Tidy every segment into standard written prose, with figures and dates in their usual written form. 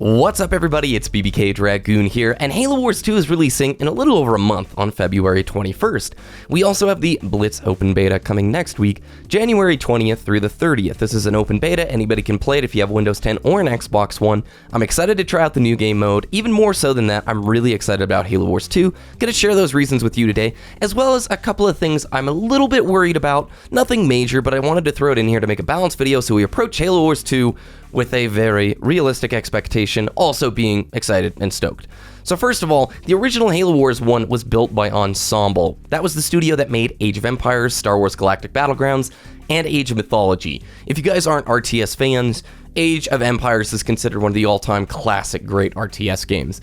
What's up everybody, it's BBKDRAGOON here, and Halo Wars 2 is releasing in a little over a month on February 21st. We also have the Blitz open beta coming next week, January 20th through the 30th. This is an open beta, anybody can play it if you have Windows 10 or an Xbox One. I'm excited to try out the new game mode. Even more so than that, I'm really excited about Halo Wars 2. Gonna share those reasons with you today, as well as a couple of things I'm a little bit worried about. Nothing major, but I wanted to throw it in here to make a balanced video so we approach Halo Wars 2 with a very realistic expectation, also being excited and stoked. So first of all, the original Halo Wars 1 was built by Ensemble. That was the studio that made Age of Empires, Star Wars Galactic Battlegrounds, and Age of Mythology. If you guys aren't RTS fans, Age of Empires is considered one of the all-time classic great RTS games.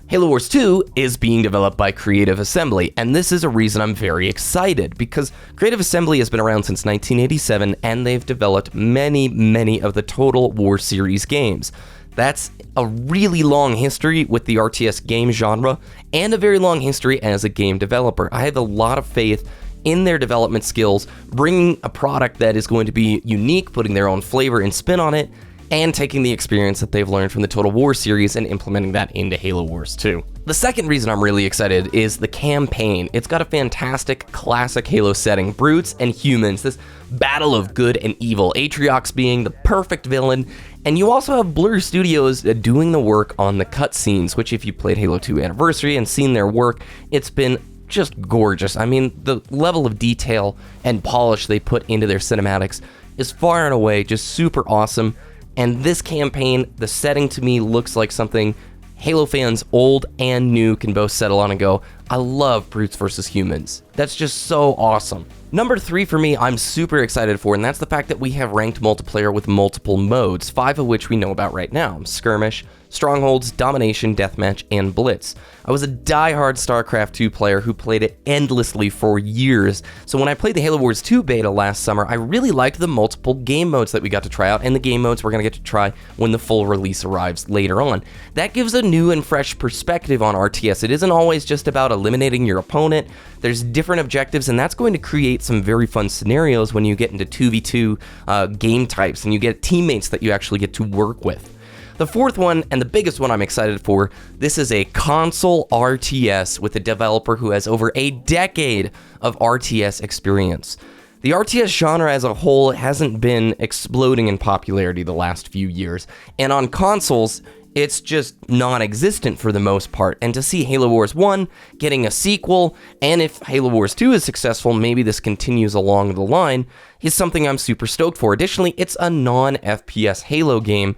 Halo Wars 2 is being developed by Creative Assembly, and this is a reason I'm very excited, because Creative Assembly has been around since 1987, and they've developed many of the Total War series games. That's a really long history with the RTS game genre, and a very long history as a game developer. I have a lot of faith in their development skills, bringing a product that is going to be unique, putting their own flavor and spin on it, and taking the experience that they've learned from the Total War series and implementing that into Halo Wars 2. The second reason I'm really excited is the campaign. It's got a fantastic classic Halo setting, brutes and humans, this battle of good and evil, Atriox being the perfect villain, and you also have Blur Studios doing the work on the cutscenes, which if you played Halo 2 Anniversary and seen their work, it's been just gorgeous. I mean, the level of detail and polish they put into their cinematics is far and away just super awesome. And this campaign, the setting to me looks like something Halo fans old and new can both settle on and go, I love brutes versus humans. That's just so awesome. Number 3 for me, I'm super excited for, and that's the fact that we have ranked multiplayer with multiple modes, 5 of which we know about right now: Skirmish, Strongholds, Domination, Deathmatch, and Blitz. I was a die-hard StarCraft 2 player who played it endlessly for years, so when I played the Halo Wars 2 beta last summer, I really liked the multiple game modes that we got to try out, and the game modes we're going to get to try when the full release arrives later on. That gives a new and fresh perspective on RTS. It isn't always just about eliminating your opponent. There's different objectives, and that's going to create some very fun scenarios when you get into 2v2 game types, and you get teammates that you actually get to work with. The fourth one, and the biggest one I'm excited for, this is a console RTS with a developer who has over a decade of RTS experience. The RTS genre as a whole hasn't been exploding in popularity the last few years, and on consoles, it's just non-existent for the most part, and to see Halo Wars 1 getting a sequel, and if Halo Wars 2 is successful, maybe this continues along the line, is something I'm super stoked for. Additionally, it's a non-FPS Halo game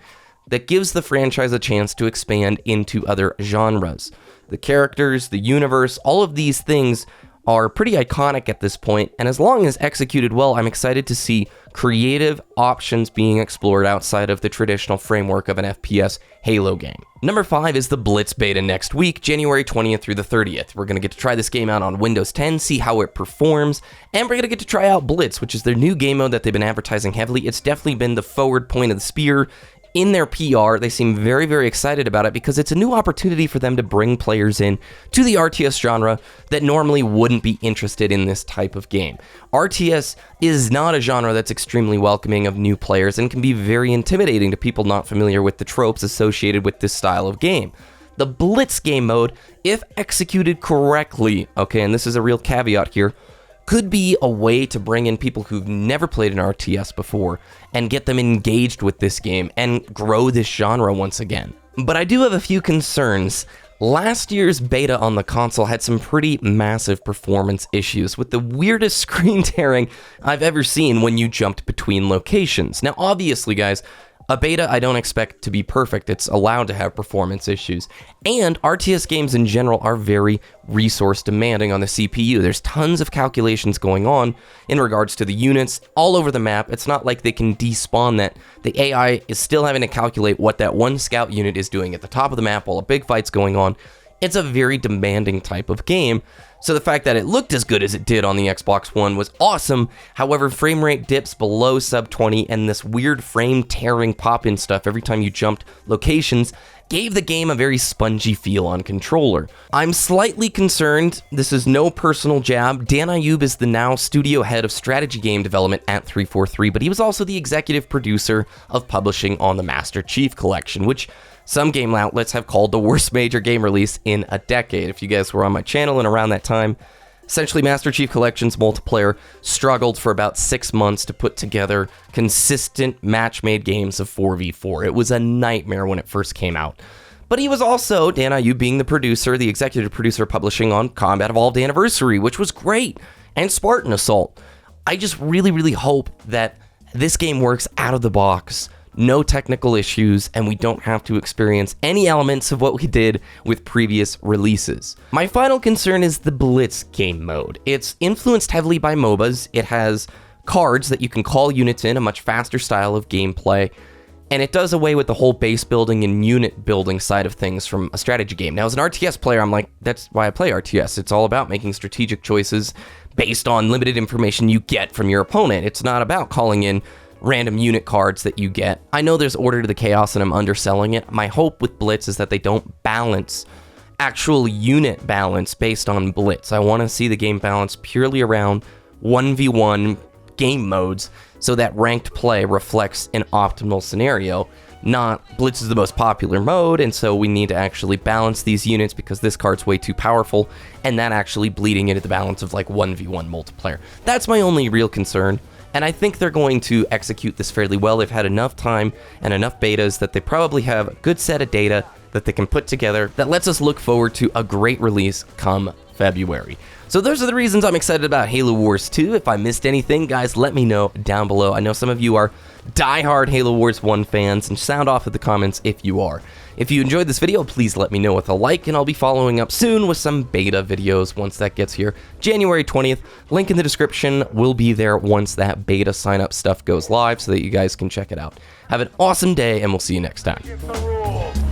that gives the franchise a chance to expand into other genres. The characters, the universe, all of these things are pretty iconic at this point, and as long as executed well, I'm excited to see creative options being explored outside of the traditional framework of an FPS Halo game. Number 5 is the Blitz beta next week, January 20th through the 30th. We're going to get to try this game out on Windows 10, see how it performs, and we're going to get to try out Blitz, which is their new game mode that they've been advertising heavily. It's definitely been the forward point of the spear. In their PR, they seem very excited about it because it's a new opportunity for them to bring players in to the RTS genre that normally wouldn't be interested in this type of game. RTS is not a genre that's extremely welcoming of new players and can be very intimidating to people not familiar with the tropes associated with this style of game. The Blitz game mode, if executed correctly, okay, and this is a real caveat here, could be a way to bring in people who've never played an RTS before and get them engaged with this game and grow this genre once again. But I do have a few concerns. Last year's beta on the console had some pretty massive performance issues with the weirdest screen tearing I've ever seen when you jumped between locations. Now, obviously, guys, a beta I don't expect to be perfect. It's allowed to have performance issues. And RTS games in general are very resource demanding on the CPU. There's tons of calculations going on in regards to the units all over the map. It's not like they can despawn that. The AI is still having to calculate what that one scout unit is doing at the top of the map while a big fight's going on. It's a very demanding type of game. So the fact that it looked as good as it did on the Xbox One was awesome. However, frame rate dips below sub 20 and this weird frame tearing pop-in stuff every time you jumped locations gave the game a very spongy feel on controller. I'm slightly concerned. This is no personal jab. Dan Ayub is the now studio head of strategy game development at 343, but he was also the executive producer of publishing on the Master Chief Collection, which some game outlets have called the worst major game release in a decade. If you guys were on my channel and around that time, essentially Master Chief Collection's multiplayer struggled for about 6 months to put together consistent match-made games of 4v4. It was a nightmare when it first came out. But he was also, Dan Ayub being the producer, the executive producer, publishing on Combat Evolved Anniversary, which was great, and Spartan Assault. I just really, really hope that this game works out of the box, no technical issues, and we don't have to experience any elements of what we did with previous releases. My final concern is the Blitz game mode. It's influenced heavily by MOBAs. It has cards that you can call units in, a much faster style of gameplay, and it does away with the whole base building and unit building side of things from a strategy game. Now, as an RTS player, I'm like, that's why I play RTS. It's all about making strategic choices based on limited information you get from your opponent. It's not about calling in random unit cards that you get. I know there's order to the chaos and I'm underselling it. My hope with Blitz is that they don't balance actual unit balance based on Blitz. I want to see the game balance purely around 1v1 game modes so that ranked play reflects an optimal scenario. Not Blitz is the most popular mode, and so we need to actually balance these units because this card's way too powerful, and that actually bleeding into the balance of like 1v1 multiplayer. That's my only real concern, and I think they're going to execute this fairly well. They've had enough time and enough betas that they probably have a good set of data that they can put together that lets us look forward to a great release come February. So those are the reasons I'm excited about Halo Wars 2. If I missed anything, guys, let me know down below. I know some of you are diehard Halo Wars 1 fans, and sound off in the comments if you are. If you enjoyed this video, please let me know with a like, and I'll be following up soon with some beta videos once that gets here. January 20th, link in the description will be there once that beta sign-up stuff goes live so that you guys can check it out. Have an awesome day, and we'll see you next time.